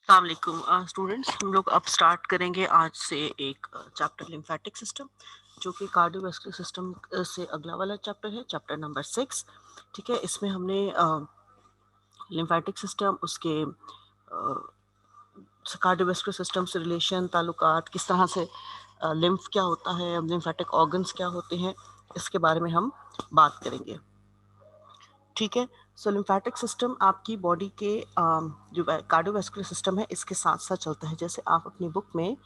अस्सलाम वालेकुम स्टूडेंट्स, हम लोग अब स्टार्ट करेंगे आज से एक चैप्टर लिम्फेटिक सिस्टम, जो कि कार्डियोवास्कुलर सिस्टम से अगला वाला चैप्टर है, चैप्टर नंबर 6। ठीक है, इसमें हमने लिम्फेटिक सिस्टम, उसके कार्डियोवास्कुलर सिस्टम से रिलेशन, ताल्लुकात, किस तरह से लिम्फ क्या होता है, लिम्फेटिक ऑर्गन्स क्या होते हैं, इसके बारे में हम बात करेंगे। ठीक है, सो लिम्फेटिक सिस्टम आपकी बॉडी के जो कार्डियोवास्कुलर सिस्टम है इसके साथ साथ चलता है। जैसे आप अपनी बुक में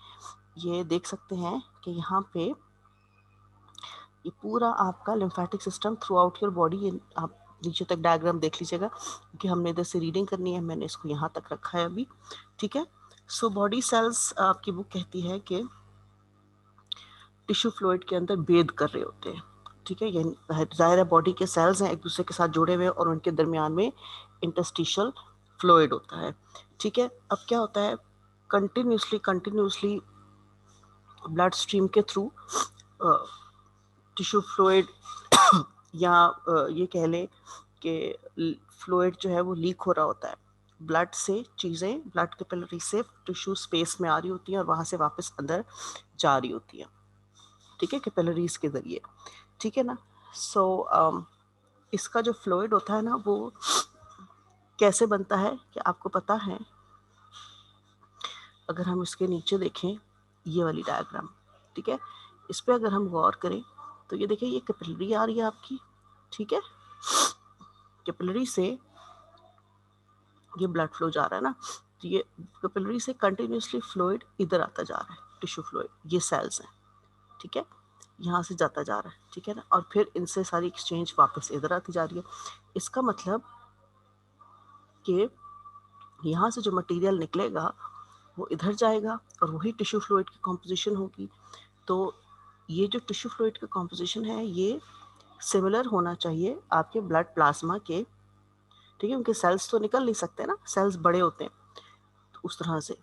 ये देख सकते हैं कि यहाँ पे ये पूरा आपका lymphatic system through out your body, ये आप नीचे तक डायग्राम देख लीजिएगा, क्योंकि हमने इधर से रीडिंग करनी है, मैंने इसको यहाँ तक रखा है अभी। ठीक है, सो बॉडी सेल्स, आपकी बुक कहती है कि टिश्यू फ्लूइड के अंदर बेद कर रहे होते हैं। ठीक है, ये जाहिर है बॉडी के सेल्स हैं, एक दूसरे के साथ जुड़े हुए और उनके दरमियान में इंटरस्टिशियल फ्लूइड होता है। ठीक है, अब क्या होता है, कंटिन्यूसली ब्लड स्ट्रीम के थ्रू टिश्यू फ्लूइड या ये कह लें कि फ्लूइड जो है वो लीक हो रहा होता है। ब्लड से चीज़ें, ब्लड कैपिलरी से टिश्यू स्पेस में आ रही होती हैं और वहाँ से वापस अंदर जा रही होती हैं। ठीक है, कैपिलरीज के ज़रिए। ठीक है ना। सो इसका जो फ्लूइड होता है ना, वो कैसे बनता है कि आपको पता है? अगर हम इसके नीचे देखें ये वाली डायग्राम, ठीक है, इस पर अगर हम गौर करें तो ये देखिए, ये कैपिलरी आ रही है आपकी। ठीक है, कैपिलरी से ये ब्लड फ्लो जा रहा है ना, तो ये कैपिलरी से कंटिन्यूसली फ्लूइड इधर आता जा रहा है, टिश्यू फ्लूइड, ये सेल्स हैं। ठीक है, यहाँ से जाता जा रहा है। ठीक है ना, और फिर इनसे सारी एक्सचेंज वापस इधर आती जा रही है। इसका मतलब कि यहाँ से जो मटेरियल निकलेगा वो इधर जाएगा और वही टिश्यू फ्लूइड की कॉम्पोजिशन होगी। तो ये जो टिश्यू फ्लूइड का कॉम्पोजिशन है ये सिमिलर होना चाहिए आपके ब्लड प्लाज्मा के। ठीक है, उनके सेल्स तो निकल नहीं सकते ना, सेल्स बड़े होते हैं, तो उस तरह से।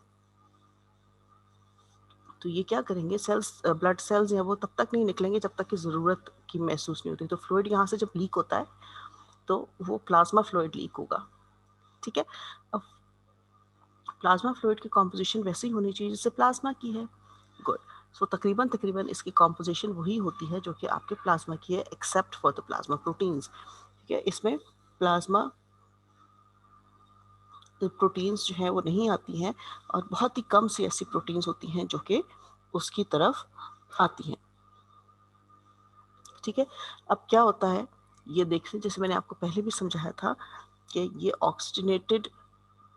तो ये क्या करेंगे, सेल्स, ब्लड सेल्स हैं वो तब तक नहीं निकलेंगे जब तक कि ज़रूरत की महसूस नहीं होती। तो फ्लूइड यहाँ से जब लीक होता है तो वो प्लाज्मा फ्लूइड लीक होगा। ठीक है, अब प्लाज्मा फ्लूइड की कॉम्पोजिशन वैसी होनी चाहिए जैसे प्लाज्मा की है। गुड। सो तकरीबन तकरीबन इसकी कॉम्पोजिशन वही होती है जो कि आपके प्लाज्मा की है, except for the plasma proteins. ठीक है, इसमें प्लाज्मा प्रोटीन्स जो हैं वो नहीं आती हैं, और बहुत ही कम सी ऐसी प्रोटीन्स होती हैं जो कि उसकी तरफ आती हैं। ठीक है, अब क्या होता है ये देखिए, जैसे मैंने आपको पहले भी समझाया था कि ये ऑक्सीजनेटेड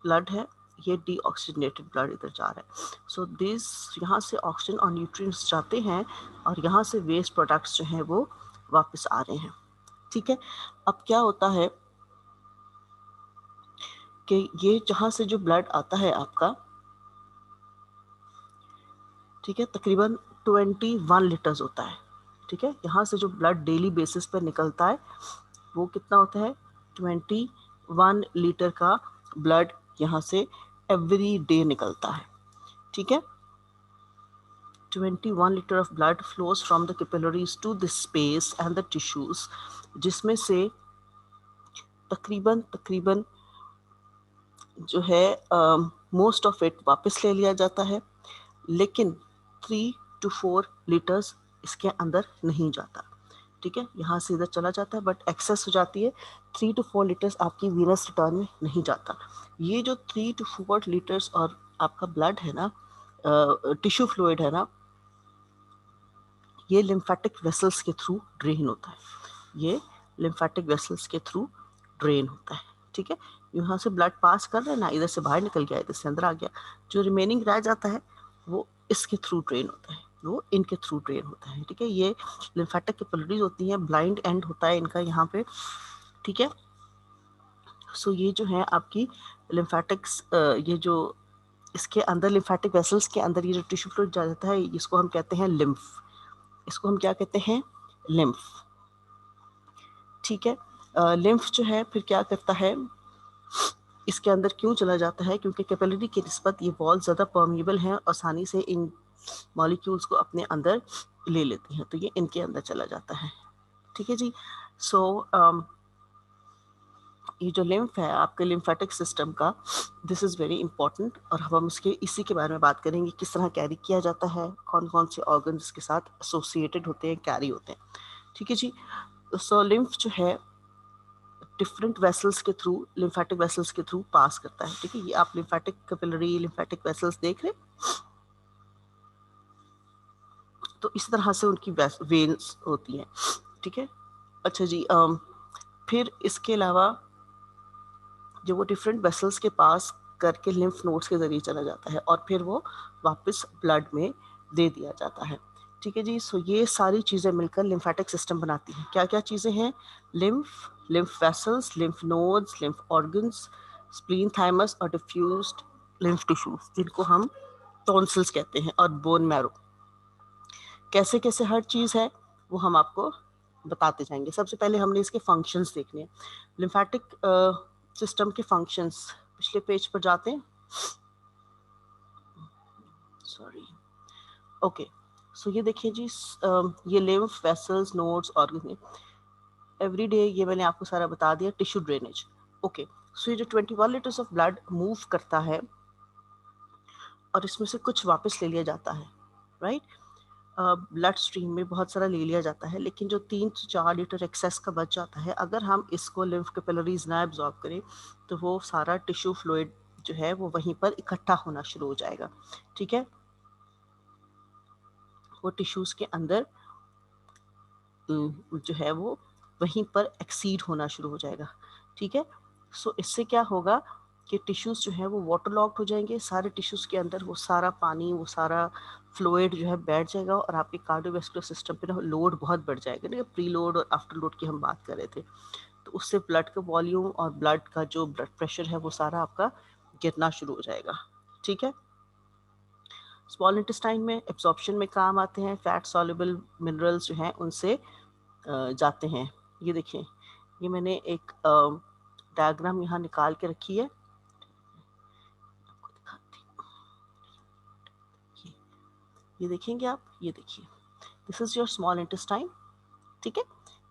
ब्लड है, ये डीऑक्सीजनेटेड ब्लड इधर जा रहा है। सो दिस, यहाँ से ऑक्सीजन और न्यूट्रिएंट्स जाते हैं और यहाँ से वेस्ट प्रोडक्ट्स जो हैं वो वापस आ रहे हैं। ठीक है, अब क्या होता है कि ये जहाँ से जो ब्लड आता है आपका, ठीक है, तकरीबन 21 लीटर्स होता है। ठीक है, यहाँ से जो ब्लड डेली बेसिस पर निकलता है वो कितना होता है, 21 लीटर का ब्लड यहाँ से एवरी डे निकलता है। ठीक है, 21 liter of blood flows from the capillaries to the space and the tissues, जिसमें से तकरीबन तकरीबन जो है मोस्ट ऑफ इट वापस ले लिया जाता है, लेकिन 3 to 4 लीटर्स इसके अंदर नहीं जाता। ठीक है, यहाँ से इधर चला जाता है बट एक्सेस हो जाती है। 3 to 4 लीटर्स आपकी वीनस रिटर्न में नहीं जाता। ये जो 3 to 4 लीटर्स और आपका ब्लड है ना, टिश्यू फ्लूइड है ना, ये लिम्फेटिक वेसल्स के थ्रू ड्रेन होता है। ये लिम्फेटिक वेसल्स के थ्रू ड्रेन होता है। ठीक है, यहाँ से ब्लड पास कर रहा है ना, इधर से बाहर निकल गया, इधर से अंदर आ गया, जो रिमेनिंग रह जाता है वो इसके थ्रू ड्रेन होता है, वो इनके थ्रू ड्रेन होता है। ठीक है, ये लिम्फेटिक कैपिलरीज होती हैं, ब्लाइंड एंड होता है इनका यहाँ पे। ठीक है, सो ये जो है आपकी लिम्फेटिक्स, ये जो इसके अंदर लिम्फेटिक वेसल्स के अंदर ये जो टिश्यू फ्लूइड जा जाता है, इसको हम कहते हैं लिम्फ। इसको हम क्या कहते हैं, लिम्फ। ठीक है, लिम्फ जो है फिर क्या करता है, इसके अंदर क्यों चला जाता है, क्योंकि कैपिलरी की निस्बत ये वॉल ज़्यादा परमिएबल हैं, आसानी से इन मॉलिक्यूल्स को अपने अंदर ले लेती हैं, तो ये इनके अंदर चला जाता है। ठीक है जी। सो ये जो लिम्फ है आपके लिम्फेटिक सिस्टम का, दिस इज़ वेरी इंपॉर्टेंट, और हम इसी के बारे में बात करेंगे, किस तरह कैरी किया जाता है, कौन कौन से ऑर्गन इसके साथ एसोसिएटेड होते हैं, कैरी होते हैं। ठीक है जी। सो लिम्फ जो है डिफरेंट वेसल्स के थ्रू, लिम्फेटिक वेसल्स के थ्रू पास करता है। ठीक है, ये आप लिम्फेटिक कैपिलरी, लिम्फेटिक वेसल्स देख रहे हैं, तो इस तरह से उनकी वेन्स होती हैं। ठीक है, अच्छा जी। फिर इसके अलावा जो वो डिफरेंट वेसल्स के पास करके लिम्फ नोड्स के जरिए चला जाता है और फिर वो वापस ब्लड में दे दिया जाता है। ठीक है जी। सो ये सारी चीज़ें मिलकर लिम्फेटिक सिस्टम बनाती हैं। क्या क्या चीज़ें हैं? Lymph, lymph vessels, lymph nodes, lymph organs, spleen, thymus और डिफ्यूज्ड लिम्फ टिश्यूज, जिनको हम टॉन्सिल्स कहते हैं, और बोन मैरो। कैसे कैसे हर चीज़ है वो हम आपको बताते जाएंगे। सबसे पहले हमने इसके फंक्शंस देखने हैं। लिम्फेटिक सिस्टम के फंक्शंस पिछले पेज पर जाते हैं। Sorry, okay. सो ये देखिए जी, ये lymph vessels, nodes, organ, every day ये मैंने आपको सारा बता दिया। Tissue drainage, okay. सो ये जो 21 लीटर्स ऑफ ब्लड मूव करता है और इसमें से कुछ वापस ले लिया जाता है, राइट। ब्लड स्ट्रीम में बहुत सारा ले लिया जाता है, लेकिन जो 3 से 4 लीटर एक्सेस का बच जाता है, अगर हम इसको लिम्फ कैपिलरीज ना एब्जॉर्ब करें तो वो सारा टिश्यू फ्लूइड जो है वो वहीं पर इकट्ठा होना शुरू हो जाएगा। ठीक है, वो टिश्यूज़ के अंदर जो है वो वहीं पर एक्सीड होना शुरू हो जाएगा। ठीक है, सो इससे क्या होगा कि टिश्यूज़ जो है वो वाटर लॉक्ड हो जाएंगे। सारे टिश्यूज़ के अंदर वो सारा पानी, वो सारा फ्लूइड जो है बैठ जाएगा और आपके कार्डियोवैस्कुलर सिस्टम पे ना लोड बहुत बढ़ जाएगा। ना, प्री लोड और आफ्टर लोड की हम बात कर रहे थे, तो उससे ब्लड का वॉल्यूम और ब्लड का जो ब्लड प्रेशर है वो सारा आपका गिरना शुरू हो जाएगा। ठीक है, स्मॉल इंटेस्टाइन में एब्जॉर्प्शन में काम आते हैं। फैट सॉल्युबल मिनरल्स जो हैं उनसे जाते हैं। ये देखें, ये मैंने एक डायग्राम यहाँ निकाल के रखी है, ये देखेंगे आप, ये देखिए, this is your small intestine. ठीक है,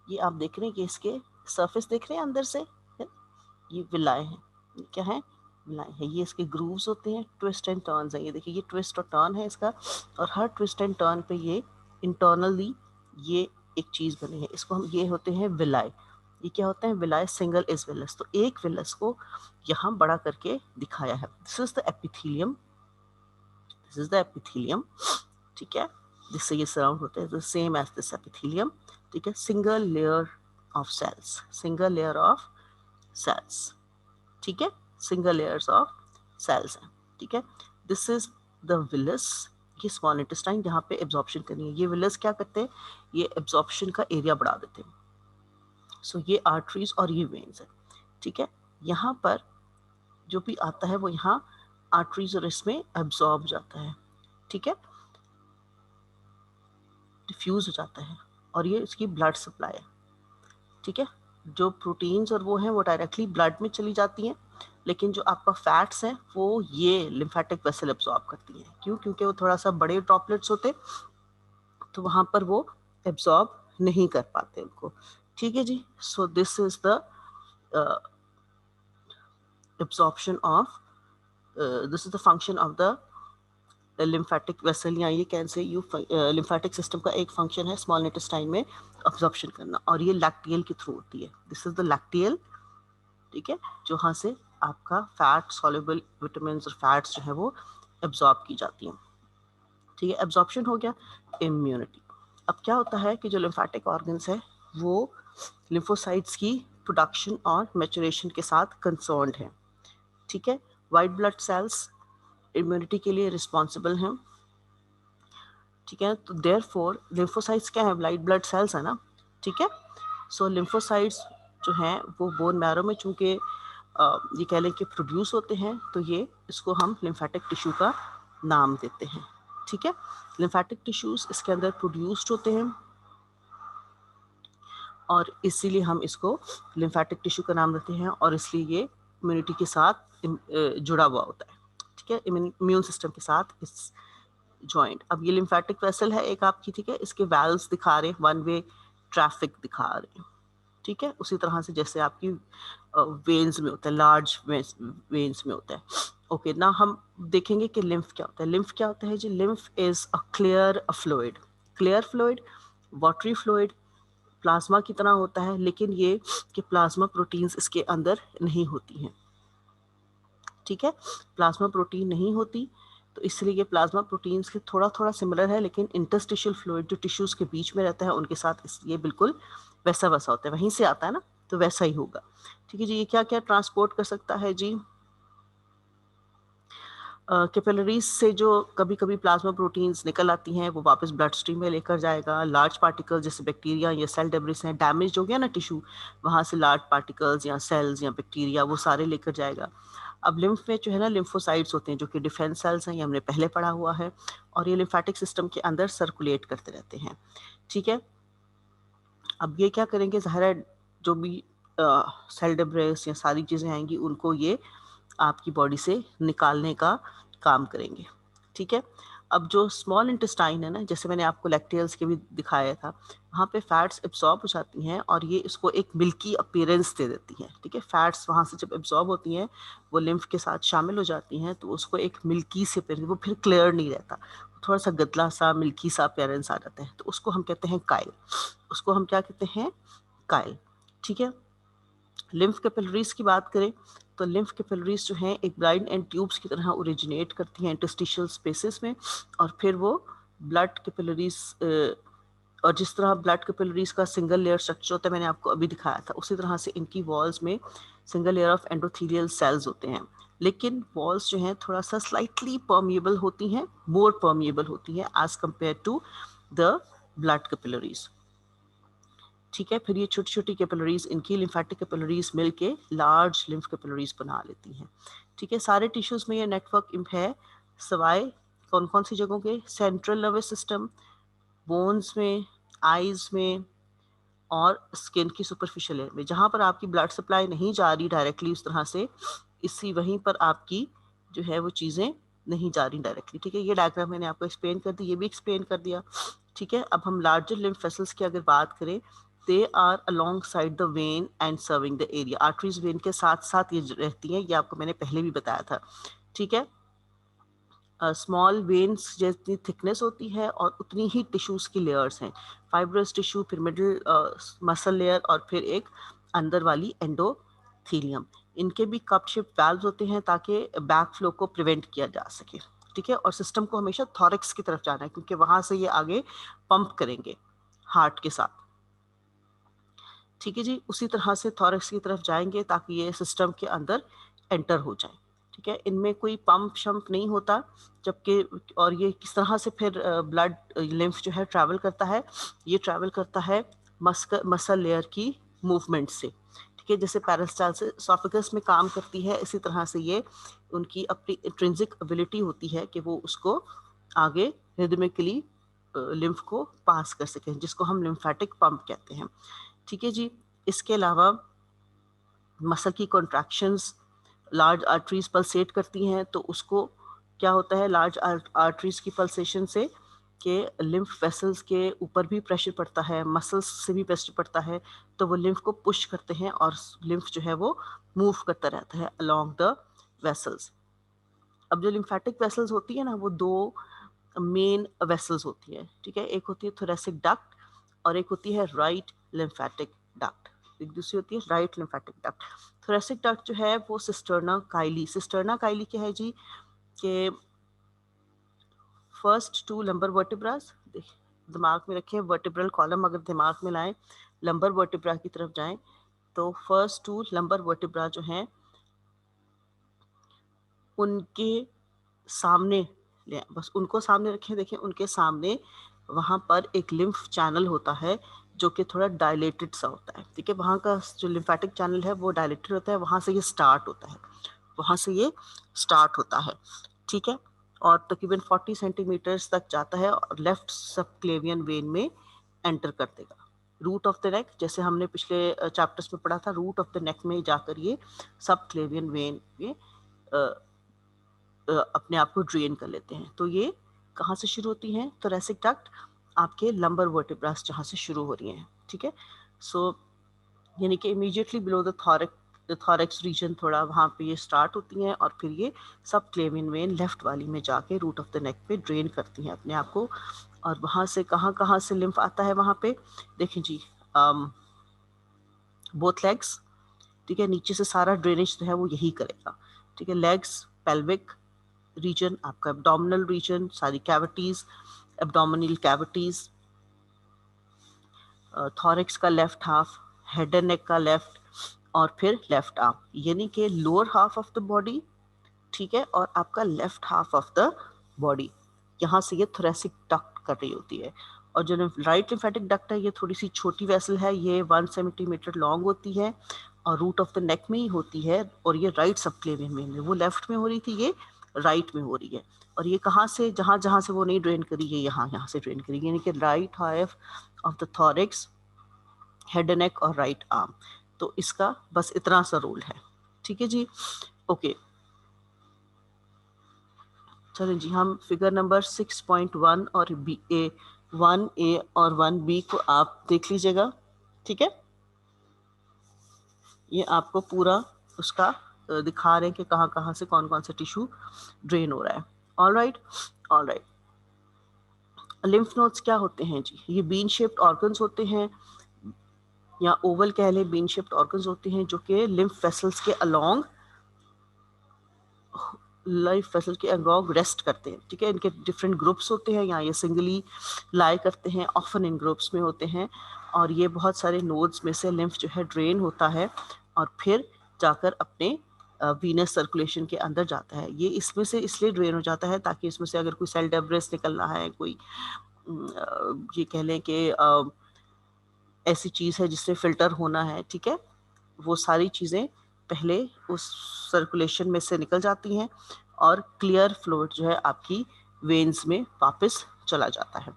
ये आप देख रहे हैं कि इसके सरफेस देख रहे हैं अंदर से, ये विलाए हैं। ये क्या है? विलाए है। ये इसके ग्रूव्स होते हैं, ट्विस्ट एंड टर्न्स हैं। ये देखिए, ये ट्विस्ट और टर्न है इसका, और हर ट्विस्ट एंड टर्न पे ये इंटरनली ये एक चीज़ बनी है। इसको हम, ये होते हैं विलाए। ये क्या होता है? विलाए सिंगल इज विलस। तो एक विलस को यहाँ बड़ा करके दिखाया है। This is the epithelium, this is the epithelium. ठीक है, जिससे ये सराउंड होते हैं, सेम एज दिस एपिथेलियम। ठीक है, single layer of cells, single layer of cells. ठीक है, सिंगल लेयर्स ऑफ सेल्स हैं। ठीक है, दिस इज द विलस, ये स्मॉल इंटेस्टाइन जहाँ पे एब्जॉर्प्शन करनी है। ये विलस क्या करते हैं? ये एब्जॉर्प्शन का एरिया बढ़ा देते हैं। सो ये आर्टरीज और ये वेन्स है। ठीक है, यहाँ पर जो भी आता है वो यहाँ आर्टरीज और इसमें एब्जॉर्ब हो जाता है। ठीक है, डिफ्यूज हो जाता है, और ये इसकी ब्लड सप्लाई है। ठीक है, जो प्रोटीन्स और वो हैं वो डायरेक्टली ब्लड में चली जाती हैं, लेकिन जो आपका फैट्स हैं वो ये लिम्फेटिक वेसल एब्जॉर्ब करती हैं। क्यों? क्योंकि वो थोड़ा सा बड़े ड्रॉपलेट्स होते, तो वहाँ पर वो एब्जॉर्ब नहीं कर पाते उनको। ठीक है जी। So this is the absorption of, this is the function of the lymphatic vessel, या ये कैसे यू लिम्फेटिक सिस्टम का एक फंक्शन है स्मॉल इंटेस्टाइन में अब्जॉर्प्शन करना, और ये लैक्टियल के थ्रू होती है। This is the lacteal. ठीक है, जहाँ से आपका फैट सॉल्युबल विटामिन और फैट्स जो है वो एब्जॉर्ब की जाती हैं। ठीक है, एब्जॉर्प्शन हो गया। इम्यूनिटी, अब क्या होता है कि जो लिम्फेटिक ऑर्गन्स है वो लिम्फोसाइट्स की प्रोडक्शन और मैचुरेशन के साथ कंसर्न्ड है। ठीक है, वाइट ब्लड सेल्स इम्यूनिटी के लिए रिस्पॉन्सिबल हैं। ठीक है, तो देयरफॉर लिम्फोसाइट्स क्या है? वाइट ब्लड सेल्स है ना। ठीक है, सो लिम्फोसाइट्स जो हैं वो बोन मैरो में चूँकि ये कह लें कि प्रोड्यूस होते हैं, तो ये इसको हम लिम्फेटिक टिश्यू का नाम देते हैं। ठीक है, लिम्फेटिक टिश्यूज इसके अंदर प्रोड्यूस्ड होते हैं और इसीलिए हम इसको लिम्फेटिक टिश्यू का नाम देते हैं, और इसलिए ये इम्यूनिटी के साथ जुड़ा हुआ होता है। ठीक है, इम्यून सिस्टम के साथ इस जॉइंट। अब ये लिम्फेटिक वेसल है एक आपकी। ठीक है, इसके वैल्व्स दिखा रहे हैं, वन वे ट्रैफिक दिखा रहे हैं। ठीक है, उसी तरह से जैसे आपकी वेन्स में होता है, लार्ज वेन्स में होता है। ओके ना, हम देखेंगे कि लिम्फ क्या होता है। लिम्फ क्या होता है जी? Lymph is a clear fluid, clear fluid, watery fluid, plasma की तरह होता है, लेकिन ये कि प्लाज्मा प्रोटीन्स इसके अंदर नहीं होती हैं। ठीक है, प्लाज्मा प्रोटीन नहीं होती, तो इसलिए ये प्लाज्मा प्रोटीन्स के थोड़ा थोड़ा सिमिलर है, लेकिन इंटरस्टिशियल फ्लूइड जो टिश्यूज के बीच में रहता है उनके साथ इसलिए बिल्कुल वैसा वैसा होता है, वहीं से आता है ना, तो वैसा ही होगा। ठीक है जी, ये क्या क्या ट्रांसपोर्ट कर सकता है जी? कैपिलरीज से जो कभी कभी प्लाज्मा प्रोटीन्स निकल आती हैं वो वापस ब्लड स्ट्रीम में लेकर जाएगा। लार्ज पार्टिकल्स जैसे बैक्टीरिया या सेल डेब्रिस हैं, डैमेज हो गया ना टिश्यू, वहाँ से लार्ज पार्टिकल्स या सेल्स या बैक्टीरिया वो सारे लेकर जाएगा। अब लिम्फ में जो है ना, लिम्फोसाइट्स होते हैं जो कि डिफेंस सेल्स हैं, ये हमने पहले पढ़ा हुआ है, और ये लिम्फेटिक सिस्टम के अंदर सर्कुलेट करते रहते हैं। ठीक है, अब ये क्या करेंगे, ज़ाहिर है जो भी सेल डेब्रिस या सारी चीज़ें आएंगी उनको ये आपकी बॉडी से निकालने का काम करेंगे। ठीक है, अब जो स्मॉल इंटेस्टाइन है ना, जैसे मैंने आपको लैक्टेल्स के भी दिखाया था, वहाँ पे फैट्स एब्जॉर्ब हो जाती हैं और ये इसको एक मिल्की अपीयरेंस दे देती हैं। ठीक है, फैट्स वहाँ से जब एब्जॉर्ब होती हैं वो लिम्फ के साथ शामिल हो जाती हैं, तो उसको एक मिल्की से वो फिर क्लियर नहीं रहता, थोड़ा सा गदला सा मिल्की सा अपीयरेंस आ जाता है, तो उसको हम कहते हैं काइल। उसको हम क्या कहते हैं? काइल। ठीक है, लिम्फ कैपिलरीज की बात करें तो लिम्फ कैपिलरीज जो हैं एक ब्राइन एंड ट्यूब्स की तरह ओरिजिनेट करती हैं इंटरस्टिशियल स्पेसेस में, और फिर वो ब्लड कैपिलरीज, और जिस तरह ब्लड कैपिलरीज का सिंगल लेयर स्ट्रक्चर होता है, मैंने आपको अभी दिखाया था, उसी तरह से इनकी वॉल्स में single layer of endothelial cells होते हैं, लेकिन वॉल्स जो हैं थोड़ा सा स्लाइटली परमिएबल होती हैं, मोर परमिएबल होती हैं as compare to the blood capillaries. ठीक है, फिर ये छोटी छोटी कैपिलरीज, इनकी लिम्फेटिक कैपिलरीज मिलके लार्ज लिम्फ कैपिलरीज बना लेती हैं। ठीक है, सारे टिश्यूज में ये नेटवर्क है, सवाए कौन कौन सी जगहों के? सेंट्रल नर्वस सिस्टम, बोन्स में, आईज में, और स्किन की सुपरफिशियल लेयर में, जहाँ पर आपकी ब्लड सप्लाई नहीं जा रही डायरेक्टली उस तरह से, इसी वहीं पर आपकी जो है वो चीज़ें नहीं जा रही डायरेक्टली। ठीक है, ये डायग्राम मैंने आपको एक्सप्लेन कर दी, ये भी एक्सप्लेन कर दिया। ठीक है, अब हम लार्जर लिम्फ वेसल्स की अगर बात करें, they are alongside the vein and serving the area. Arteries vein के साथ साथ ये रहती हैं, ये आपको मैंने पहले भी बताया था। ठीक है, स्मॉल वेन्स जितनी थिकनेस होती है और उतनी ही टिश्यूज की लेयर्स हैं, फाइब्रस टिश्यू, फिर मिडिल मसल लेयर, और फिर एक अंदर वाली एंडोथीलियम। इनके भी कप शेप वैल्व्स होते हैं ताकि बैक फ्लो को प्रिवेंट किया जा सके। ठीक है, और सिस्टम को हमेशा थॉरेक्स की तरफ जाना है क्योंकि वहां से ये आगे पंप करेंगे हार्ट के साथ। ठीक है जी, उसी तरह से थॉरेक्स की तरफ जाएंगे ताकि ये सिस्टम के अंदर एंटर हो जाए। ठीक है, इनमें कोई पंप शम्प नहीं होता, जबकि और ये किस तरह से फिर ब्लड लिम्फ जो है ट्रैवल करता है? ये ट्रैवल करता है मसल लेयर की मूवमेंट से। ठीक है, जैसे पेरिस्टालसिस एसोफेगस में काम करती है, इसी तरह से ये उनकी अपनी इंट्रिंसिक एबिलिटी होती है कि वो उसको आगे रिदमिकली लिम्फ को पास कर सकें, जिसको हम लिम्फेटिक पंप कहते हैं। ठीक है जी, इसके अलावा मसल की कॉन्ट्रैक्शंस लार्ज आर्टरीज पल्सेट करती हैं, तो उसको क्या होता है, लार्ज आर्टरीज की पल्सेशन से के लिम्फ वेसल्स के ऊपर भी प्रेशर पड़ता है, मसल्स से भी प्रेशर पड़ता है, तो वो लिम्फ को पुश करते हैं और लिम्फ जो है वो मूव करता रहता है अलोंग द वेसल्स। अब जो लिम्फेटिक वेसल्स होती है ना, वो दो मेन वेसल्स होती है। ठीक है, एक होती है थोरेसिक डक्ट और एक होती है राइट लिम्फेटिक डक्ट। एक दूसरी होती है right lymphatic duct. Thoracic duct जो है वो सिस्टर्ना काइली, सिस्टर्ना काइली क्या है जी? कि फर्स्ट टू लंबर वर्टिब्रास, दिमाग में रखें, वर्टिब्रल कॉलम अगर दिमाग में लाएं, लंबर वर्टिब्रा की तरफ जाएं, तो फर्स्ट टू लंबर वर्टिब्रा जो हैं उनके सामने, बस उनको सामने रखें, देखें उनके सामने वहाँ पर एक लिम्फ चैनल होता है जो कि थोड़ा डायलेटेड सा होता है। ठीक है, वहाँ का जो लिम्फेटिक चैनल है वो डायलेटेड होता है, वहाँ से ये स्टार्ट होता है, वहाँ से ये स्टार्ट होता है। ठीक है, और तकरीबन 40 सेंटीमीटर्स तक जाता है और लेफ्ट सबक्लेवियन वेन में एंटर कर देगा। रूट ऑफ द नेक, जैसे हमने पिछले चैप्टर्स में पढ़ा था, रूट ऑफ द नेक में जाकर ये सबक्लेवियन वेन में अपने आप को ड्रेन कर लेते हैं। तो ये कहाँ से शुरू होती हैं? थोरेसिक डक्ट आपके लंबर वर्टिब्रास जहाँ से शुरू हो रही हैं। ठीक है, सो यानी कि immediately below the thorax thorax region थोड़ा वहाँ पे ये स्टार्ट होती हैं और फिर ये सब क्लेवियन वेन लेफ्ट वाली में जाके रूट ऑफ द नेक पे ड्रेन करती हैं अपने आप को। और वहाँ से कहाँ कहाँ से लिम्फ आता है वहाँ पे देखें जी, बोथ लेग्स, ठीक है, नीचे से सारा ड्रेनेज जो है वो यही करेगा, ठीक है, लेग्स, पेल्विक रीजन, आपका एब्डोमिनल रीजन, सारी कैविटीज, एब्डोमिनल कैविटीज, थॉरेक्स का लेफ्ट हाफ, हेड एंड नेक का लेफ्ट, और फिर लेफ्ट आर्म, यानी कि lower half of the body, ठीक है, और आपका left half of the body, यहाँ से ये थोरेसिक डक्ट कर रही होती है। और जो राइट लिम्फेटिक डक्ट है ये थोड़ी सी छोटी वेसल है, ये 1 सेंटीमीटर लॉन्ग होती है और रूट ऑफ द नेक में ही होती है, और ये राइट सबक्लेवियन में, वो लेफ्ट में हो रही थी, ये राइट में हो रही है। और ये कहाँ से, जहाँ जहाँ से वो नहीं ड्रेन करी, ये यहाँ से ड्रेन करी, यानी कि right half of the thorax, head and नेक और राइट आर्म। तो इसका बस इतना सा रोल है, ठीक है जी, ओके। चलें जी, हम फिगर नंबर 6.1 और बी ए 1A और 1B को आप देख लीजिएगा, ठीक है। ये आपको पूरा उसका दिखा रहे हैं कि कहाँ कहाँ से कौन कौन सा टिश्यू ड्रेन हो रहा है। All right, all right. Lymph nodes क्या होते हैं जी, ये बीन शेप्ड ऑर्गन्स होते हैं, या ओवल कह लें, बीन शेप्ड ऑर्गन्स होते हैं जो कि लिम्फ वेसल्स के अलोंग, लाइफ वेसल के अलोंग रेस्ट करते हैं, ठीक है। इनके डिफरेंट ग्रुप्स होते हैं, यहाँ ये सिंगली लाई करते हैं, ऑफन इन ग्रुप्स में होते हैं, और ये बहुत सारे नोड्स में से लिम्फ जो है ड्रेन होता है और फिर जाकर अपने वीनस सर्कुलेशन के अंदर जाता है। ये इसमें से इसलिए ड्रेन हो जाता है ताकि इसमें से अगर कोई सेल डेब्रिस निकलना है, कोई ये कह लें कि ऐसी चीज़ है जिससे फिल्टर होना है, ठीक है, वो सारी चीज़ें पहले उस सर्कुलेशन में से निकल जाती हैं और क्लियर फ्लूइड जो है आपकी वेन्स में वापस चला जाता है।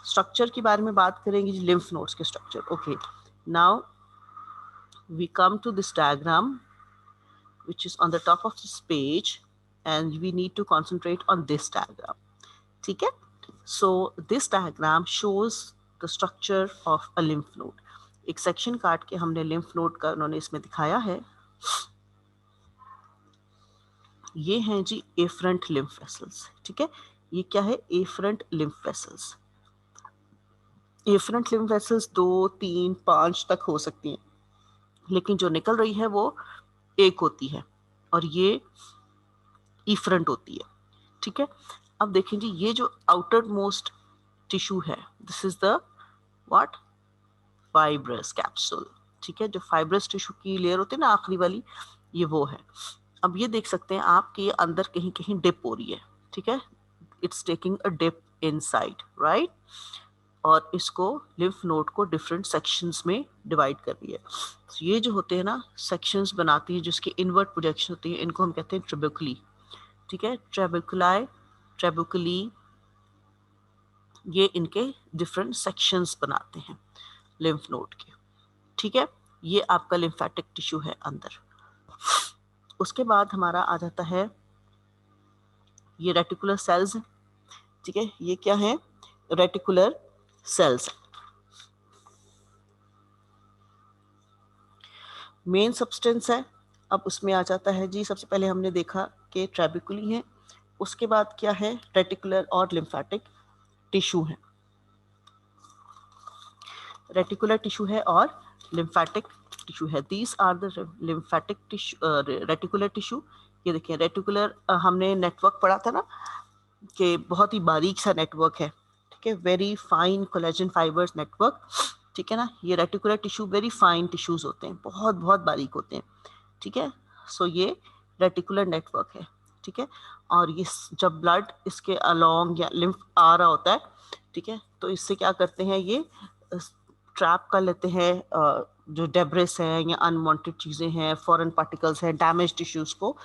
स्ट्रक्चर के बारे में बात करेंगे जी, लिम्फ नोड्स के structure. Okay, now we come to this diagram which is on the top of this page and we need to concentrate on this diagram, ठीक है। So this diagram shows the structure of a lymph node. एक section काट के हमने lymph node का उन्होंने इसमें दिखाया है। ये हैं जी एफरंट लिम्फ वेसल्स, ठीक है। ये क्या है, efferent lymph vessels. Efferent lymph vessels 2, 3, 5 तक हो सकती हैं, लेकिन जो निकल रही है वो एक होती है और ये इफरंट होती है, ठीक है। अब देखें जी, ये जो आउटर मोस्ट टिश्यू है, this is the what, fibrous capsule, ठीक है। जो फाइब्रस टिश्यू की लेयर होती है ना आखिरी वाली, ये वो है। अब ये देख सकते हैं आप कि ये अंदर कहीं कहीं डिप हो रही है, ठीक है, it's taking a dip inside, right, और इसको लिम्फ नोड को डिफरेंट सेक्शंस में डिवाइड कर रही है। तो ये जो होते हैं ना सेक्शंस बनाती है, जिसकी इनवर्ट प्रोजेक्शन होती है, इनको हम कहते हैं ट्रेबेकुली, ठीक है, ट्रेबेकुलाई, ट्रेबेकुली, ये इनके डिफरेंट सेक्शंस बनाते हैं लिम्फ नोड के, ठीक है। ये आपका लिम्फेटिक टिश्यू है अंदर। उसके बाद हमारा आ जाता है ये रेटिकुलर सेल्स, ठीक है। ये क्या है, रेटिकुलर सेल्स। मेन सब्सटेंस है। अब उसमें आ जाता है जी, सबसे पहले हमने देखा कि ट्रेबिकुली है, उसके बाद क्या है, रेटिकुलर और लिम्फेटिक टिश्यू है। रेटिकुलर टिश्यू है और लिम्फेटिक टिश्यू है। These are the lymphatic tissue, reticular tissue. ये देखिए रेटिकुलर, हमने नेटवर्क पढ़ा था ना कि बहुत ही बारीक सा नेटवर्क है, ठीक है, very fine collagen fibres network, ठीक है ना। ये reticular tissue very fine tissues होते हैं, बहुत बहुत बारीक होते हैं, ठीक है। सो ये रेटिकुलर नेटवर्क है, ठीक है। और ये जब ब्लड इसके अलोंग या लिम्फ आ रहा होता है, ठीक है, तो इससे क्या करते हैं, ये ट्रैप कर लेते हैं जो डेब्रिस है या अनवांटेड चीज़ें हैं, फॉरेन पार्टिकल्स हैं, डैमेज टिश्यूज़ को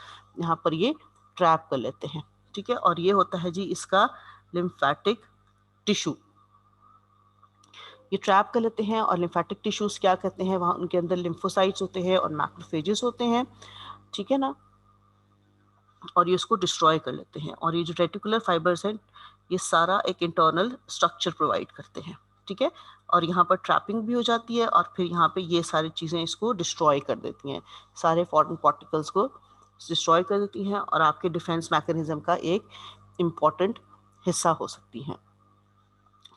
यहाँ पर ये ट्रैप कर लेते हैं, ठीक है। और ये होता है जी इसका लिम्फेटिक टिश्यू, ये ट्रैप कर लेते हैं। और लिम्फेटिक टिश्यूज़ क्या कहते हैं, वहाँ उनके अंदर लिम्फोसाइट्स होते हैं और मैक्रोफेजेस होते हैं, ठीक है ना, और ये उसको डिस्ट्रॉय कर लेते हैं। और ये जो रेटिकुलर फाइबर्स हैं, ये सारा एक इंटरनल स्ट्रक्चर प्रोवाइड करते हैं, ठीक है, और यहाँ पर ट्रैपिंग भी हो जाती है और फिर यहाँ पे ये सारी चीज़ें इसको डिस्ट्रॉय कर देती हैं, सारे फॉरेन पार्टिकल्स को डिस्ट्रॉय कर देती हैं और आपके डिफेंस मैकेनिज्म का एक इम्पॉर्टेंट हिस्सा हो सकती हैं।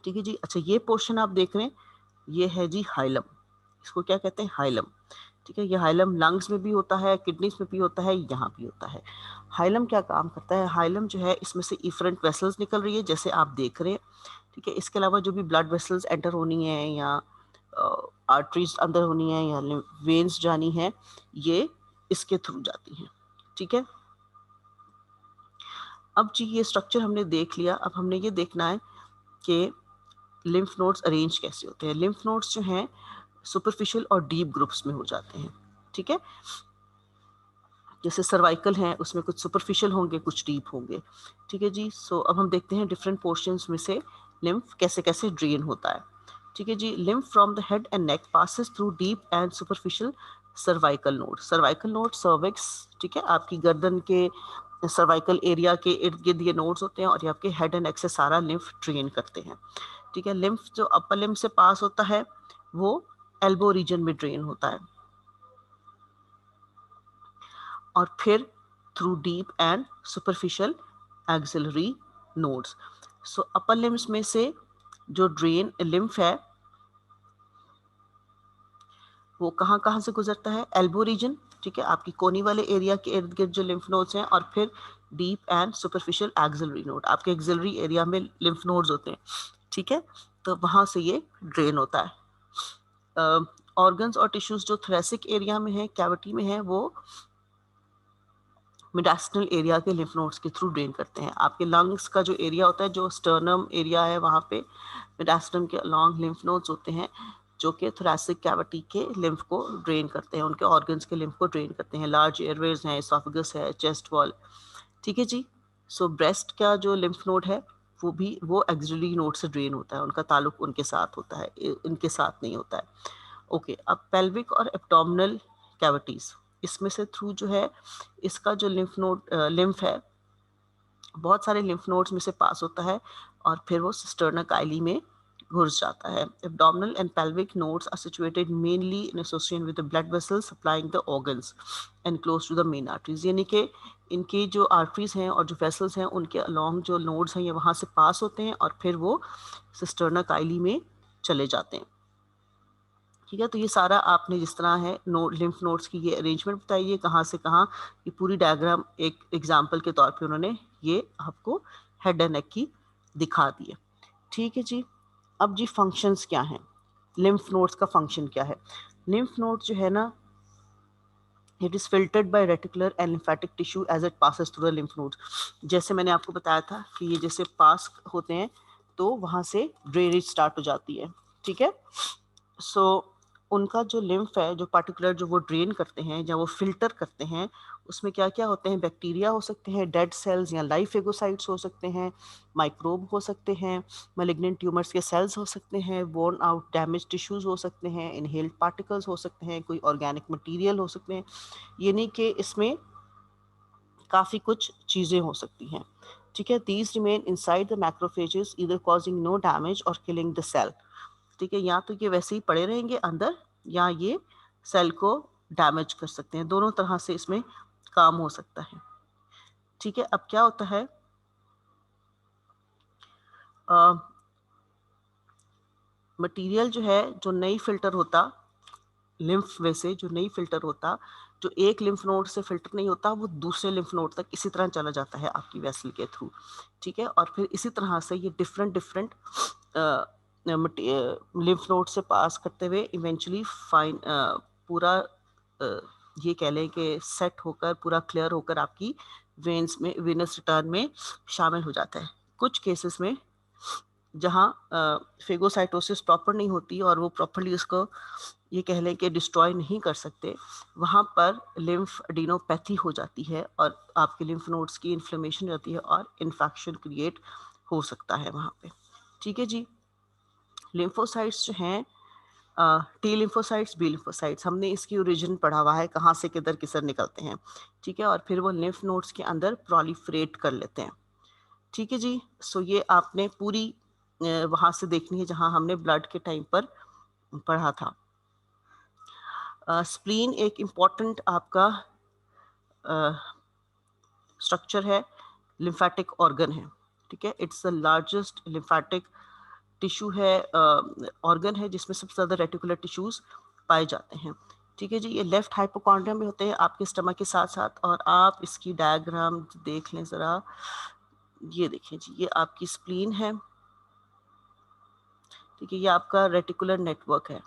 ठीक है जी। अच्छा, ये पोर्शन आप देख रहे हैं, ये है जी हाइलम, इसको क्या कहते हैं, हाइलम। ठीक है, ये हाइलम लंग्स में भी होता है, किडनीज में भी होता है, यहाँ भी होता है। हाइलम क्या काम करता है, हाइलम जो है इसमें से इफरेंट वेसल्स निकल रही है जैसे आप देख रहे हैं। ठीक है, इसके अलावा जो भी ब्लड वेसल्स एंटर होनी है या आर्टरीज अंदर होनी है या वेन्स जानी है, ये इसके थ्रू जाती हैं। ठीक है, अब जी ये स्ट्रक्चर हमने देख लिया, अब हमने ये देखना है कि लिम्फ नोड्स अरेंज कैसे होते हैं। लिम्फ नोड्स जो हैं सुपरफिशियल और डीप ग्रुप्स में हो जाते हैं। ठीक है, जैसे सर्वाइकल हैं उसमें कुछ सुपरफिशियल होंगे, कुछ डीप होंगे। ठीक है जी। सो अब हम देखते हैं डिफरेंट पोर्शंस में से लिम्फ कैसे कैसे ड्रेन होता है। ठीक है जी। Lymph from the head and neck passes through deep and superficial cervical node. Cervical node cervix, ठीक है, आपकी गर्दन के सर्वाइकल एरिया के इर्द गिर्द ये नोड्स होते हैं और ये आपके हेड एंड नेक से सारा लिम्फ ड्रेन करते हैं। ठीक है, लिम्फ जो अपर लिम्फ से पास होता है वो एल्बो रीजन में ड्रेन होता है और फिर through deep and superficial axillary nodes. So upper limbs में से जो ड्रेन लिम्फ है वो कहाँ कहाँ से गुजरता है, एल्बो रीजन, ठीक है, आपकी कोनी वाले एरिया के इर्द गिर्द जो लिम्फ नोड्स हैं, और फिर deep and superficial axillary node, आपके एक्सिलरी एरिया में लिम्फ नोड्स होते हैं। ठीक है, तो वहाँ से ये ड्रेन होता है। ऑर्गन्स और टिश्यूज जो थोरेसिक एरिया में है, कैविटी में है, वो मिडास्टिनल एरिया के लिम्फ नोड्स के थ्रू ड्रेन करते हैं। आपके लंग्स का जो एरिया होता है, जो स्टर्नम एरिया है, वहाँ पे मिडास्टिनम के अलॉन्ग लिम्फ नोड्स होते हैं जो कि थोरेसिक कैविटी के लिम्फ को ड्रेन करते हैं, उनके ऑर्गन्स के लिम्फ को ड्रेन करते हैं। लार्ज एयरवेज हैं, एसोफेगस है, चेस्ट वॉल। ठीक है जी। सो ब्रेस्ट का जो लिम्फ नोड है वो एक्सिलरी नोड से ड्रेन होता है, उनका ताल्लुक उनके साथ होता है, इनके साथ नहीं होता है। ओके, अब पेल्विक और एब्डोमिनल कैविटीज, इसमें से थ्रू जो है इसका जो लिम्फ है बहुत सारे लिम्फ नोड्स में से पास होता है और फिर वो सिस्टर्ना काइली में घुस जाता है। Abdominal and pelvic nodes are situated mainly in association with the blood vessels supplying the organs and close to the main arteries, यानी कि इनकी जो आर्टरीज हैं और जो वेसल्स हैं उनके अलॉन्ग जो नोड्स हैं ये वहाँ से पास होते हैं और फिर वो सिस्टर्ना काइली में चले जाते हैं। ठीक है, तो ये सारा आपने जिस तरह है लिम्फ नोड्स की ये अरेंजमेंट बताई है कहाँ से कहाँ, ये पूरी डायग्राम एक एग्जाम्पल के तौर पे उन्होंने ये आपको हेड एंड नेक की दिखा दी है। ठीक है जी। अब जी फंक्शंस क्या हैं, लिम्फ नोड्स का फंक्शन क्या है। लिम्फ नोड जो है ना, it is filtered by reticular and lymphatic tissue as it passes through the lymph nodes. जैसे मैंने आपको बताया था कि ये जैसे पास होते हैं तो वहाँ से ड्रेनेज स्टार्ट हो जाती है। ठीक है, सो उनका जो लिम्फ है, जो पार्टिकुलर जो वो ड्रेन करते हैं या वो फिल्टर करते हैं, उसमें क्या क्या होते हैं, बैक्टीरिया हो सकते हैं, डेड सेल्स या लाइव फेगोसाइट्स हो सकते हैं, माइक्रोब हो सकते हैं, मैलिग्नेंट ट्यूमर्स के सेल्स हो सकते हैं, वोर्न आउट डैमेज टिश्यूज हो सकते हैं, इनहेल्ड पार्टिकल्स हो सकते हैं, कोई ऑर्गेनिक मटीरियल हो सकते हैं, यानी कि इसमें काफ़ी कुछ चीज़ें हो सकती हैं। ठीक है, these remain inside the macrophages either causing no damage और किलिंग द सेल। ठीक है, या तो ये वैसे ही पड़े रहेंगे अंदर या ये सेल को डैमेज कर सकते हैं, दोनों तरह से इसमें काम हो सकता है। ठीक है, अब क्या होता है, मटेरियल जो है, जो नहीं फिल्टर होता लिम्फ वे से, जो नहीं फिल्टर होता, जो एक लिम्फ नोड से फिल्टर नहीं होता, वो दूसरे लिम्फ नोड तक इसी तरह चला जाता है आपकी वेसल के थ्रू। ठीक है, और फिर इसी तरह से ये डिफरेंट डिफरेंट लिम्फ नोड से पास करते हुए इवेंचुअली फाइन पूरा ये कह लें कि सेट होकर पूरा क्लियर होकर आपकी वेन्स में, वेनस रिटर्न में शामिल हो जाता है। कुछ केसेस में जहाँ फेगोसाइटोसिस प्रॉपर नहीं होती और वो प्रॉपरली उसको ये कह लें कि डिस्ट्रॉय नहीं कर सकते, वहाँ पर लिम्फ एडिनोपैथी हो जाती है और आपके लिम्फ नोड्स की इन्फ्लेमेशन रहती है और इन्फेक्शन क्रिएट हो सकता है वहाँ पे। ठीक है जी। लिम्फोसाइट्स जो हैं, टी लिम्फोसाइट्स, बी लिम्फोसाइट्स, हमने इसकी ओरिजिन पढ़ा हुआ है, कहाँ से किधर किसर निकलते हैं। ठीक है, और फिर वो लिम्फ नोड्स के अंदर प्रोलिफरेट कर लेते हैं। ठीक है जी। सो ये आपने पूरी वहाँ से देखनी है जहाँ हमने ब्लड के टाइम पर पढ़ा था। स्प्लीन एक इम्पॉर्टेंट आपका स्ट्रक्चर है, लिम्फेटिक ऑर्गन है, ठीक है। It's the largest lymphatic tissue है, ऑर्गन है जिसमें सबसे ज़्यादा रेटिकुलर टिश्यूज पाए जाते हैं, ठीक है जी। ये लेफ्ट हाइपोकॉन्ड्रियम में होते हैं आपके स्टमक के साथ साथ, और आप इसकी डायग्राम देख लें ज़रा, ये देखें जी, ये आपकी स्प्लीन है, ठीक है। ये आपका रेटिकुलर नेटवर्क है,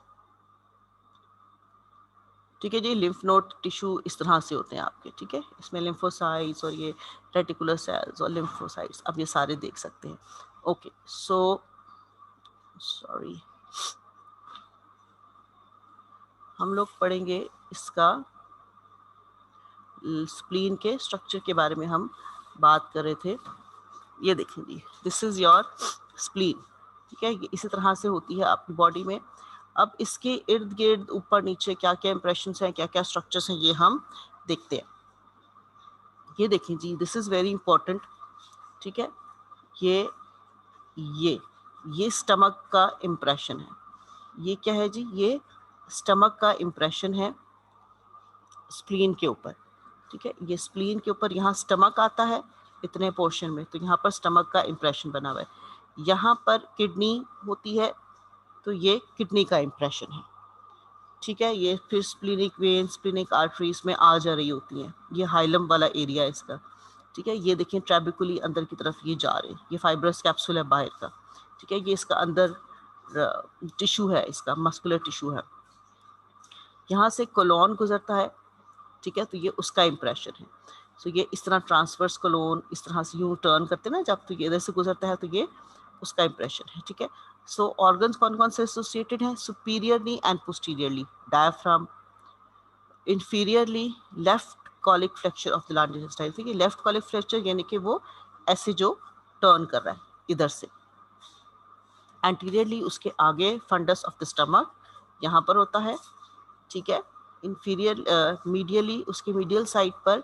ठीक है जी। लिम्फ नोड टिश्यू इस तरह से होते हैं आपके, ठीक है। इसमें लिम्फोसाइट्स और ये रेटिकुलर सेल्स और लिम्फोसाइट्स, अब ये सारे देख सकते हैं। ओके, सो सॉरी, हम लोग पढ़ेंगे इसका स्प्लीन के स्ट्रक्चर के बारे में हम बात कर रहे थे। ये देखें जी, दिस इज योर स्प्लीन, ठीक है। ये इसी तरह से होती है आपकी बॉडी में। अब इसके इर्द गिर्द ऊपर नीचे क्या क्या इंप्रेशन हैं, क्या क्या स्ट्रक्चर्स हैं, ये हम देखते हैं। ये देखें जी, दिस इज वेरी इंपॉर्टेंट, ठीक है। ये ये ये स्टमक का इम्प्रेशन है। ये क्या है जी, ये स्टमक का इम्प्रेशन है स्प्लीन के ऊपर, ठीक है। ये स्प्लीन के ऊपर यहाँ स्टमक आता है इतने पोर्शन में, तो यहाँ पर स्टमक का इम्प्रेशन बना हुआ है। यहाँ पर किडनी होती है, तो ये किडनी का इम्प्रेशन है, ठीक है। ये फिर स्प्लीनिक वेन, स्प्लीनिक आर्टरीज में आ जा रही होती हैं। ये हाइलम वाला एरिया है इसका, ठीक है। ये देखें ट्रेबिकुली अंदर की तरफ ये जा रहे हैं, ये फाइब्रस कैप्सूल है बाहर का, ठीक है। ये इसका अंदर टिश्यू है, इसका मस्कुलर टिश्यू है। यहाँ से कोलोन गुजरता है, ठीक है, तो ये उसका इम्प्रेशन है। सो ये इस तरह ट्रांसवर्स कोलोन इस तरह से यूं टर्न करते हैं ना जब, तो ये इधर से गुजरता है, तो ये उसका इम्प्रेशन है, ठीक है। सो ऑर्गन्स कौन कौन से एसोसिएटेड हैं, superiorly and posteriorly diaphragm, inferiorly left colic flexure of the large intestine, ठीक है। लेफ्ट कॉलिक फ्लेक्चर यानी कि वो ऐसे जो टर्न कर रहा है इधर से। एंटीरियरली उसके आगे फंडस ऑफ द स्टमक यहाँ पर होता है, ठीक है। इंफीरियर मीडियली उसके मीडियल साइड पर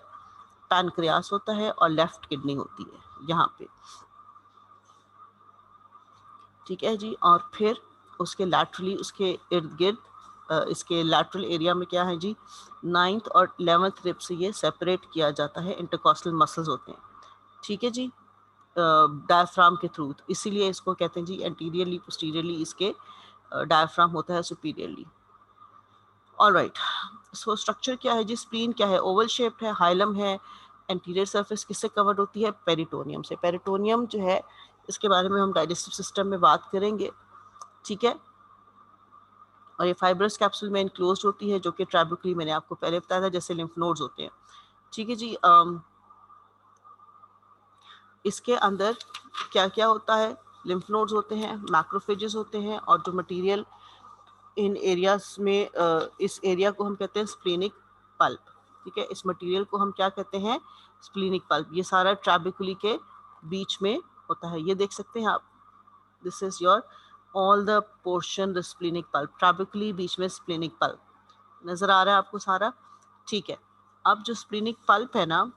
पैनक्रियास होता है, और लेफ्ट किडनी होती है यहाँ पे, ठीक है जी। और फिर उसके लैटरली उसके इर्द गिर्द इसके लैटरल एरिया में क्या है जी, 9th और 11th रिब से ये सेपरेट किया जाता है, इंटरकॉस्टल मसल्स होते हैं, ठीक है जी, डायफ्राम के थ्रू। इसीलिए इसको कहते हैं जी एंटीरियरली पोस्टीरियरली इसके डायफ्राम होता है सुपीरियरली। ऑलराइट, सो स्ट्रक्चर क्या है जी, स्प्लीन क्या है, ओवल शेप्ड है, हाइलम है। एंटीरियर सरफेस किससे कवर्ड होती है, पेरिटोनियम से। पेरिटोनियम जो है इसके बारे में हम डाइजेस्टिव सिस्टम में बात करेंगे, ठीक है। और ये फाइब्रस कैप्सूल में इनक्लोज होती है, जो कि ट्रैबुकली मैंने आपको पहले बताया था, जैसे लिम्फ नोड्स होते हैं, ठीक है जी। इसके अंदर क्या क्या होता है, लिम्फ नोड्स होते हैं, मैक्रोफेजेस होते हैं, और जो मटेरियल इन एरियाज में इस एरिया को हम कहते हैं स्प्लीनिक पल्प, ठीक है। इस मटेरियल को हम क्या कहते हैं, स्प्लीनिक पल्प। ये सारा ट्रैबिकुली के बीच में होता है, ये देख सकते हैं आप, this is your all the portion the splenic pulp, trabeculae बीच में स्प्लीनिक पल्प नजर आ रहा है आपको सारा, ठीक है। अब जो स्प्लीनिक पल्प है ना,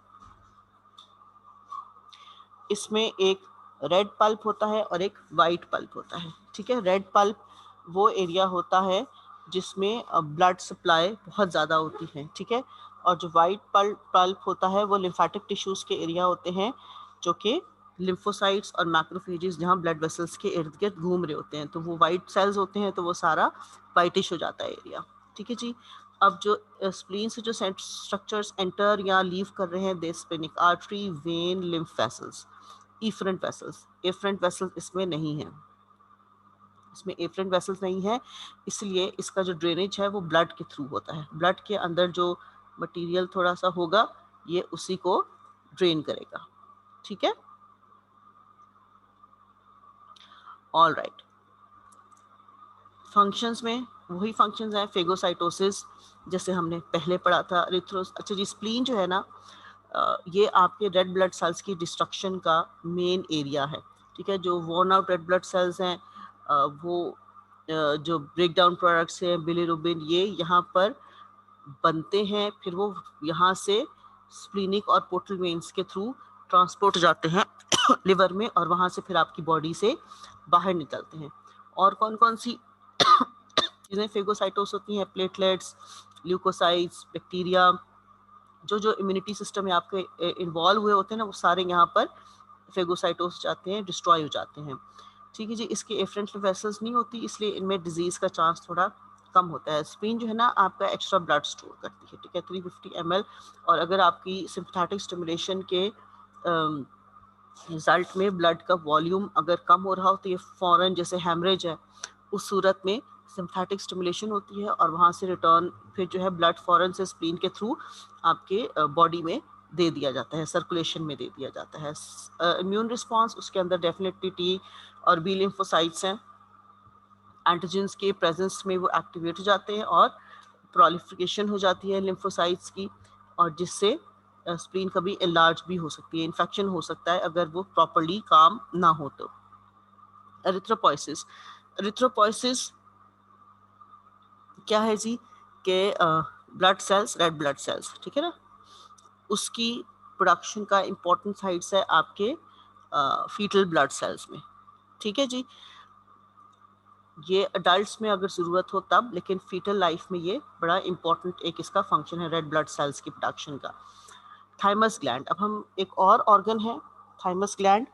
इसमें एक रेड पल्प होता है और एक वाइट पल्प होता है, ठीक है। रेड पल्प वो एरिया होता है जिसमें ब्लड सप्लाई बहुत ज़्यादा होती है, ठीक है। और जो वाइट पल्प होता है वो लिम्फेटिक टिश्यूज़ के एरिया होते हैं, जो कि लिम्फोसाइट्स और मैक्रोफेजेस जहाँ ब्लड वेसल्स के इर्द गिर्द घूम रहे होते हैं, तो वो वाइट सेल्स होते हैं, तो वो सारा वाइटिश हो जाता है एरिया, ठीक है जी। अब जो स्प्लीन से जो स्ट्रक्चर्स एंटर या लीव कर रहे हैं, they splenic artery, vein, lymph vessels, efferent vessels. Efferent vessels इसमें नहीं है, इसमें एफरेंट वेसल्स नहीं है, इसलिए इसका जो ड्रेनेज है वो ब्लड के थ्रू होता है। ब्लड के अंदर जो मटेरियल थोड़ा सा होगा, ये उसी को ड्रेन करेगा, ठीक है। ऑल राइट, फंक्शंस में वही फंक्शंस हैं, फेगोसाइटोसिस जैसे हमने पहले पढ़ा था, एरिथ्रोस। अच्छा जी, स्प्लीन जो है ना, ये आपके रेड ब्लड सेल्स की डिस्ट्रक्शन का मेन एरिया है, ठीक है। जो worn out red blood cells हैं, वो जो ब्रेक डाउन प्रोडक्ट्स हैं, बिलिरुबिन, ये यहाँ पर बनते हैं, फिर वो यहाँ से स्प्लीनिक और पोर्टल वेन्स के थ्रू ट्रांसपोर्ट जाते हैं लिवर में, और वहाँ से फिर आपकी बॉडी से बाहर निकलते हैं। और कौन कौन सी चीज़ें फेगोसाइटोस होती हैं? प्लेटलेट्स, ल्यूकोसाइट्स, बैक्टीरिया, जो जो इम्यूनिटी सिस्टम में आपके इन्वॉल्व हुए होते हैं ना, वो सारे यहाँ पर फेगोसाइटोस जाते हैं, डिस्ट्रॉय हो जाते हैं। ठीक है जी। इसके एफरेंट वेसल्स नहीं होती, इसलिए इनमें डिजीज़ का चांस थोड़ा कम होता है। स्प्लीन जो है ना आपका एक्स्ट्रा ब्लड स्टोर करती है, ठीक है, 350 ml। और अगर आपकी सिम्पथेटिक स्टिमुलेशन के रिजल्ट में ब्लड का वॉल्यूम अगर कम हो रहा हो तो ये फ़ौरन, जैसे हेमरेज है, उस सूरत में सिम्पथेटिक स्टिमुलेशन होती है और वहाँ से रिटर्न फिर जो है ब्लड फ़ौरन से स्प्लीन के थ्रू आपके बॉडी में दे दिया जाता है, सर्कुलेशन में दे दिया जाता है। इम्यून रिस्पॉन्स, उसके अंदर डेफिनेटली टी और बी लिम्फोसाइट्स हैं। एंटीजेंस के प्रेजेंस में वो एक्टिवेट हो जाते हैं और प्रोलिफिकेशन हो जाती है लिम्फोसाइट्स की, और जिससे स्प्लीन कभी एनलार्ज भी हो सकती है, इन्फेक्शन हो सकता है अगर वो प्रॉपर्ली काम ना हो तो। एरिथ्रोपोइसिस, एरिथ्रोपोइसिस क्या है जी? के blood cells, red blood cells, ठीक है ना, उसकी प्रोडक्शन का इम्पोर्टेंट साइट्स है आपके फीटल ब्लड सेल्स में, ठीक है जी। ये अडल्ट्स में अगर ज़रूरत हो तब, लेकिन फीटल लाइफ में ये बड़ा इंपॉर्टेंट एक इसका फंक्शन है रेड ब्लड सेल्स की प्रोडक्शन का। थाइमस ग्लैंड, अब हम एक और ऑर्गन है थाइमस ग्लैंड,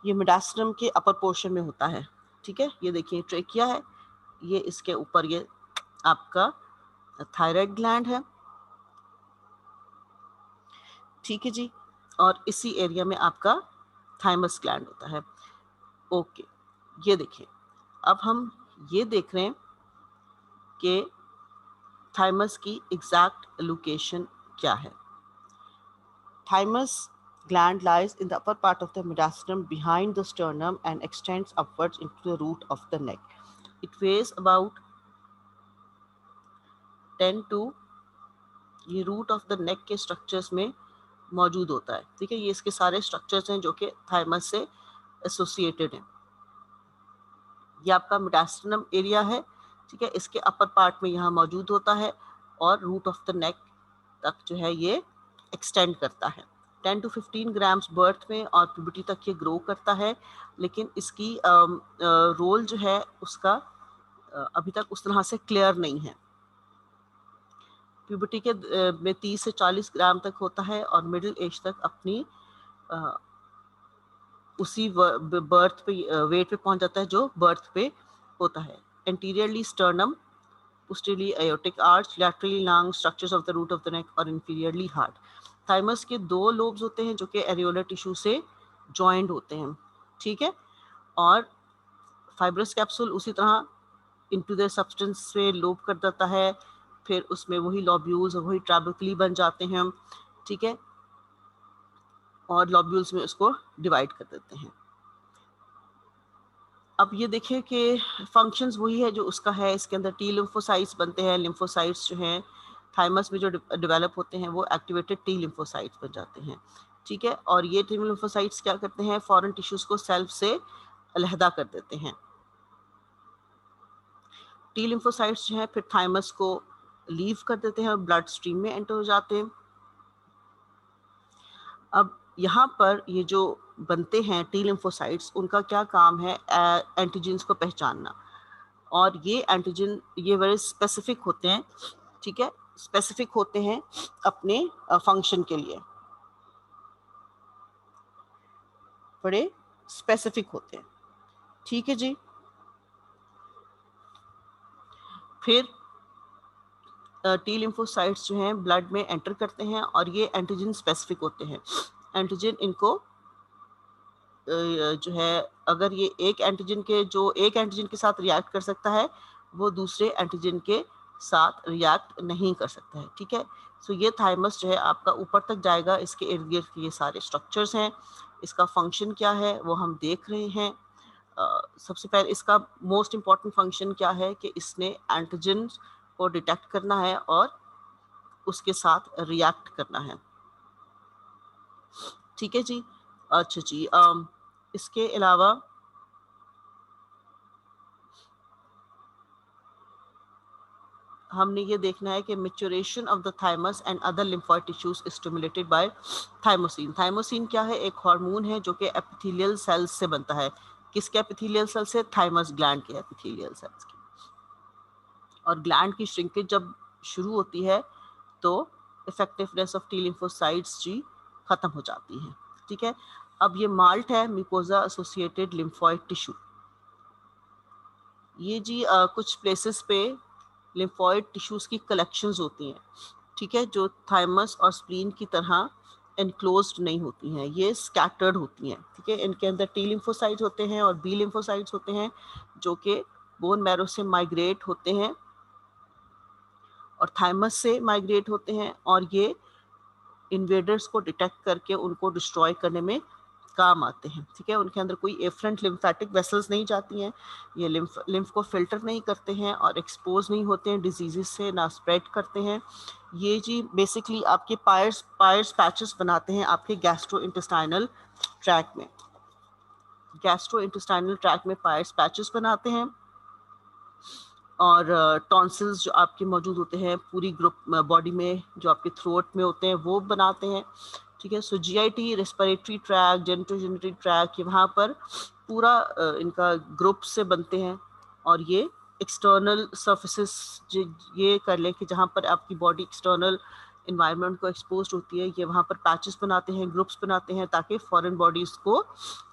ये मिडास्ट्रम के अपर पोर्शन में होता है, ठीक है। ये देखिए ट्रेकिया है, ये इसके ऊपर ये आपका थायराइड ग्लैंड है, ठीक है जी। और इसी एरिया में आपका थाइमस ग्लैंड होता है। ओके, ये देखिए, अब हम ये देख रहे हैं कि थाइमस की एग्जैक्ट लोकेशन क्या है। Thymus gland lies in the upper part of the mediastinum behind the sternum and extends upwards into the root of the neck. It weighs about 10 to, ये रूट ऑफ द नेक के structures में मौजूद होता है, ठीक है। ये इसके सारे स्ट्रक्चर्स हैं जो कि थाइमस से एसोसिएटेड हैं। ये आपका मेडास्टिनम एरिया है, ठीक है, इसके अपर पार्ट में यहाँ मौजूद होता है और रूट ऑफ द नेक तक जो है ये एक्सटेंड करता है। 10 to 15 ग्राम्स बर्थ में और प्यूबर्टी तक ये ग्रो करता है, लेकिन इसकी रोल जो है उसका अभी तक उस तरह से क्लियर नहीं है। प्यूबर्टी के में 30 से 40 ग्राम तक होता है और मिडिल एज तक अपनी उसी बर्थ पे वेट पे पहुंच जाता है जो बर्थ पे होता है। Anteriorly sternum, posteriorly aortic arch, laterally long structures of the root of the neck और inferiorly hard। थाइमस के दो लोब्स होते हैं जो कि एरियोलर टिश्यू से जॉइंट होते हैं, ठीक है। और फाइब्रस कैप्सूल उसी तरह इनटू द सब्सटेंस से लोब कर देता है, फिर उसमें वही लॉब्यूल्स और वही ट्रैबेकुली बन जाते हैं, ठीक है, और लॉब्यूल्स में उसको डिवाइड कर देते हैं। अब ये देखिए कि फंक्शंस वही है जो उसका है, इसके अंदर टी लिम्फोसाइट्स बनते हैं। लिम्फोसाइट्स जो हैं थाइमस में जो डेवलप होते हैं वो एक्टिवेटेड टी लिम्फोसाइट्स बन जाते हैं, ठीक है। और ये टी लिम्फोसाइट्स क्या करते हैं? फॉरेन टिश्यूज को सेल्फ से अलहदा कर देते हैं। टी लिम्फोसाइट्स जो हैं फिर थाइमस को लीव कर देते हैं और ब्लड स्ट्रीम में एंटर हो जाते हैं। अब यहाँ पर ये जो बनते हैं टी लिम्फोसाइट्स, उनका क्या काम है? एंटीजेंस को पहचानना। और ये एंटीजन ये बड़े स्पेसिफिक होते हैं, ठीक है, स्पेसिफिक होते हैं अपने फंक्शन के लिए, बड़े स्पेसिफिक होते हैं, ठीक है जी। फिर टी लिम्फोसाइट्स जो हैं ब्लड में एंटर करते हैं और ये एंटीजन स्पेसिफिक होते हैं। एंटीजन इनको जो है, अगर ये एक एंटीजन के साथ रिएक्ट कर सकता है वो दूसरे एंटीजन के साथ रिएक्ट नहीं कर सकता है, ठीक है। सो ये थाइमस जो है आपका ऊपर तक जाएगा, इसके इर्द गिर्द ये सारे स्ट्रक्चर्स हैं। इसका फंक्शन क्या है वो हम देख रहे हैं। सबसे पहले इसका मोस्ट इम्पॉर्टेंट फंक्शन क्या है कि इसने एंटीजन को डिटेक्ट करना है और उसके साथ रिएक्ट करना है, ठीक है जी। अच्छा जी, इसके अलावा हमने ये देखना है कि maturation of the thymus and other lymphoid tissues stimulated by thymosin. Thymosin क्या है? एक हार्मोन है जो कि एपिथेलियल सेल्स से बनता है। किसके एपिथेलियल सेल से? थाइमस ग्लैंड के एपिथेलियल सेल्स के। और ग्लैंड की श्रिंकेज जब शुरू होती है तो इफेक्टिवनेस ऑफ टी लिम्फोसाइट्स जी खत्म हो जाती है। ठीक है, अब ये माल्ट है म्यूकोजा एसोसिएटेड लिम्फोइड टिश्यू। ये जी कुछ प्लेसेस पे लिम्फोइड टिश्यूज की कलेक्शंस होती हैं, ठीक है, जो थाइमस और स्प्लीन की तरह एनक्लोज्ड नहीं होती हैं, ये स्कैटर्ड होती हैं। ठीक है, इनके अंदर टी लिम्फोसाइट्स होते हैं और बी लिम्फोसाइट्स होते हैं जो कि बोन मैरो से माइग्रेट होते हैं और थाइमस से माइग्रेट होते हैं, और ये इन्वेडर्स को डिटेक्ट करके उनको डिस्ट्रॉय करने में काम आते हैं। ठीक है, उनके अंदर कोई एफरेंट लिम्फेटिक वेसल्स नहीं जाती हैं, ये लिम्फ को फिल्टर नहीं करते हैं और एक्सपोज नहीं होते हैं डिजीजेस से, ना स्प्रेड करते हैं। ये जी बेसिकली आपके पायर्स पैचेस बनाते हैं आपके गैस्ट्रो इंटेस्टाइनल ट्रैक में। गैस्ट्रो इंटेस्टाइनल ट्रैक में पायर्स पैचेस बनाते हैं और टॉन्सिल्स जो आपके मौजूद होते हैं पूरी ग्रुप बॉडी में, जो आपके थ्रोट में होते हैं, वो बनाते हैं। ठीक है, सो जीआईटी, रेस्पिरेटरी ट्रैक, जेनिटोजेनिटरी ट्रैक, ये वहाँ पर पूरा इनका ग्रुप से बनते हैं। और ये एक्सटर्नल सर्फेसिस ये कर लें कि जहाँ पर आपकी बॉडी एक्सटर्नल इन्वायरमेंट को एक्सपोज होती है, ये वहाँ पर पैचेस बनाते हैं, ग्रुप्स बनाते हैं, ताकि फॉरेन बॉडीज़ को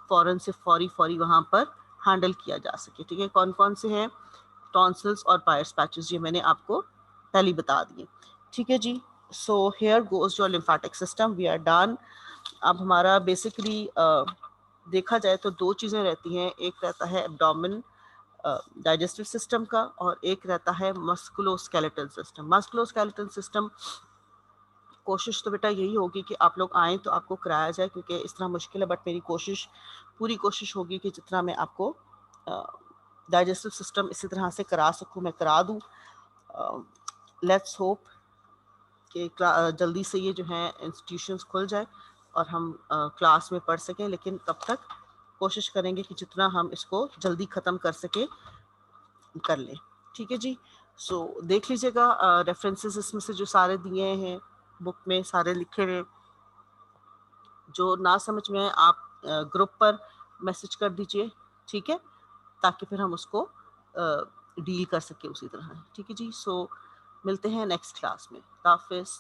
फौरन से फौरी वहाँ पर हैंडल किया जा सके। ठीक है, कौन कौन से हैं? टॉन्सिल्स और पायर्स पैचेस, ये मैंने आपको पहले बता दिए। ठीक है जी, so here goes your lymphatic system, we are done. अब हमारा बेसिकली देखा जाए तो दो चीज़ें रहती हैं, एक रहता है एब्डोमेन डाइजेस्टिव सिस्टम का और एक रहता है मस्कुलोस्केलेटल सिस्टम। मस्कुलोस्केलेटल सिस्टम कोशिश तो बेटा यही होगी कि आप लोग आएँ तो आपको कराया जाए, क्योंकि इस तरह मुश्किल है, बट मेरी पूरी कोशिश होगी कि जितना मैं आपको डाइजेस्टिव सिस्टम इसी तरह से करा सकूँ मैं करा दूँ। लेट्स होप कि जल्दी से ये जो है इंस्टीट्यूशंस खुल जाए और हम क्लास में पढ़ सकें, लेकिन तब तक कोशिश करेंगे कि जितना हम इसको जल्दी ख़त्म कर सके कर लें। ठीक है जी, सो देख लीजिएगा रेफरेंसेस इसमें से जो सारे दिए हैं बुक में, सारे लिखे हुए। जो ना समझ में आए आप ग्रुप पर मैसेज कर दीजिए, ठीक है, ताकि फिर हम उसको डील कर सके उसी तरह। ठीक है जी, सो मिलते हैं नेक्स्ट क्लास में। हाफिज़।